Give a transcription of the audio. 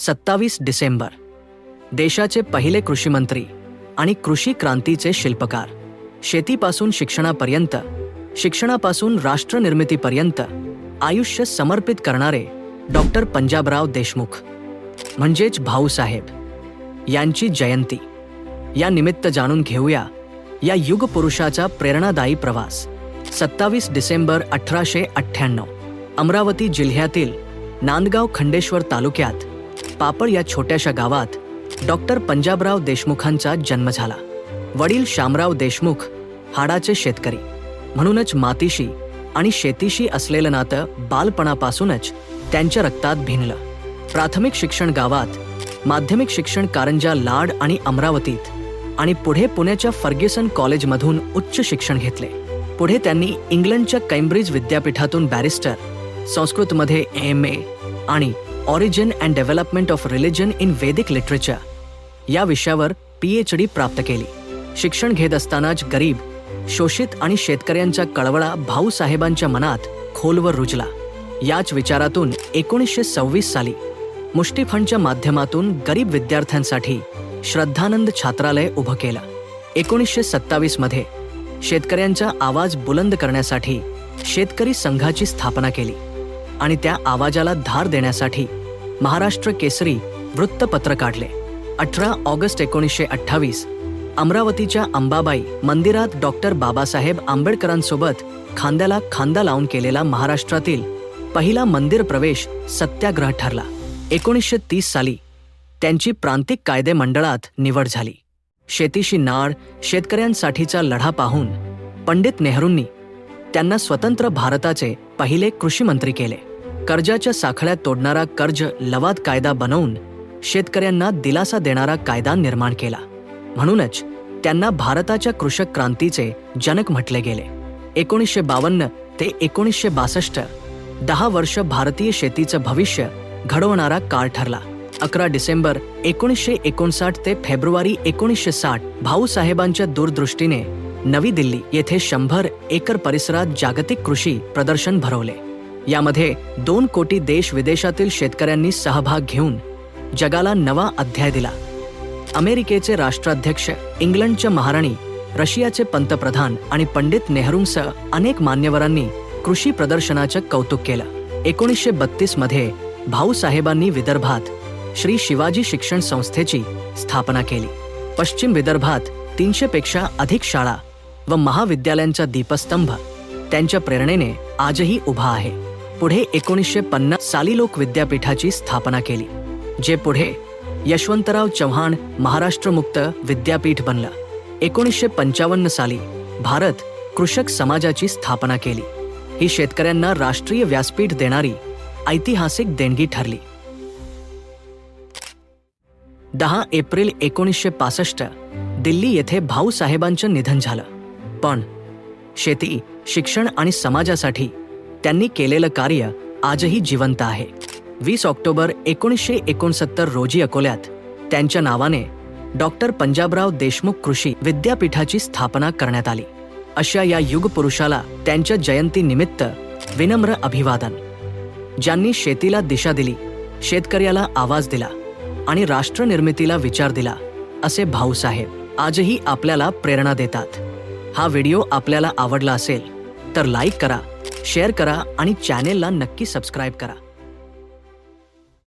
27 डिसेंबर. देशाचे पहिले कृषीमंत्री आणि कृषी क्रांतीचे शिल्पकार. शेतीपासून शिक्षणापर्यंत, शिक्षणापासून राष्ट्रनिर्मितीपर्यंत आयुष्य समर्पित करणारे डॉक्टर पंजाबराव देशमुख म्हणजेच भाऊसाहेब यांची जयंती. या निमित्त जाणून घेऊया या युगपुरुषाचा प्रेरणादायी प्रवास. 27 डिसेंबर 1898 अमरावती जिल्ह्यातील नांदगाव खंडेश्वर तालुक्यात पापड या छोट्याशा गावात डॉक्टर पंजाबराव देशमुखांचा जन्म झाला. वडील शामराव देशमुख हाडाचे शेतकरी, म्हणूनच मातीशी आणि शेतीशी असलेलं नातं बालपणापासूनच त्यांच्या रक्तात भिनलं. प्राथमिक शिक्षण गावात, माध्यमिक शिक्षण कारंजा लाड आणि अमरावतीत आणि पुढे पुण्याच्या फर्ग्युसन कॉलेजमधून उच्च शिक्षण घेतले. पुढे त्यांनी इंग्लंडच्या कैम्ब्रिज विद्यापीठातून बॅरिस्टर, संस्कृतमध्ये MA आणि origin and development of religion in Vedic literature या विषयावर PhD प्राप्त केली. शिक्षण घेत असतानाच गरीब, शोषित आणि शेतकऱ्यांचा कळवळा भाऊसाहेबांच्या मनात खोलवर रुजला. याच विचारातून 1926 साली मुष्टीफंडच्या माध्यमातून गरीब विद्यार्थ्यांसाठी श्रद्धानंद छात्रालय उभं केलं. 1927 मध्ये शेतकऱ्यांचा आवाज बुलंद करण्यासाठी शेतकरी संघाची स्थापना केली आणि त्या आवाजाला धार देण्यासाठी महाराष्ट्र केसरी वृत्तपत्र काढले. 18 ऑगस्ट 1928 अमरावतीच्या अंबाबाई मंदिरात डॉक्टर बाबासाहेब आंबेडकरांसोबत खांद्याला खांदा लावून केलेला महाराष्ट्रातील पहिला मंदिर प्रवेश सत्याग्रह ठरला. 1930 साली त्यांची प्रांतिक कायदे मंडळात निवड झाली. शेतीशी नाळ, शेतकऱ्यांसाठीचा लढा पाहून पंडित नेहरूंनी त्यांना स्वतंत्र भारताचे पहिले कृषीमंत्री केले. कर्जाच्या साखळ्यात तोडणारा कर्ज लवाद कायदा बनवून शेतकऱ्यांना दिलासा देणारा कायदा निर्माण केला. म्हणूनच त्यांना भारताच्या कृषक क्रांतीचे जनक म्हटले गेले. 1952 ते 1962 10 वर्ष भारतीय शेतीचं भविष्य घडवणारा काळ ठरला. 11 डिसेंबर 1959 ते फेब्रुवारी 1960 भाऊसाहेबांच्या दूरदृष्टीने नवी दिल्ली येथे 100 एकर परिसरात जागतिक कृषी प्रदर्शन भरवले. यामध्ये 2 कोटी देश विदेशातील शेतकऱ्यांनी सहभाग घेऊन जगाला नवा अध्याय दिला. अमेरिकेचे राष्ट्राध्यक्ष, इंग्लंडच्या महाराणी, रशियाचे पंतप्रधान आणि पंडित नेहरूंसह अनेक मान्यवरांनी कृषी प्रदर्शनाचं कौतुक केलं. 1932 मध्ये भाऊसाहेबांनी विदर्भात श्री शिवाजी शिक्षण संस्थेची स्थापना केली. पश्चिम विदर्भात 300 पेक्षा अधिक शाळा व महाविद्यालयांचा दीपस्तंभ त्यांच्या प्रेरणेने आजही उभा आहे. पुढे 1950 साली लोक विद्यापीठाची स्थापना केली, जे पुढे यशवंतराव चव्हाण महाराष्ट्र मुक्त विद्यापीठ बनलं. 1955 साली भारत कृषक समाजाची स्थापना केली. ही शेतकऱ्यांना राष्ट्रीय व्यासपीठ देणारी ऐतिहासिक देणगी ठरली. 10 एप्रिल 1965 दिल्ली येथे भाऊसाहेबांचं निधन झालं. पण शेती, शिक्षण आणि समाजासाठी त्यांनी केलेलं कार्य आजही जिवंत आहे. 20 ऑक्टोबर 1969 रोजी अकोल्यात त्यांच्या नावाने डॉक्टर पंजाबराव देशमुख कृषी विद्यापीठाची स्थापना करण्यात आली. अशा या युगपुरुषाला त्यांच्या जयंतीनिमित्त विनम्र अभिवादन. ज्यांनी शेतीला दिशा दिली, शेतकऱ्याला आवाज दिला आणि राष्ट्रनिर्मितीला विचार दिला, असे भाऊसाहेब आजही आपल्याला प्रेरणा देतात. हा व्हिडिओ आपल्याला आवडला असेल तर लाईक करा, शेअर करा आणि चॅनेलला नक्की सबस्क्राईब करा.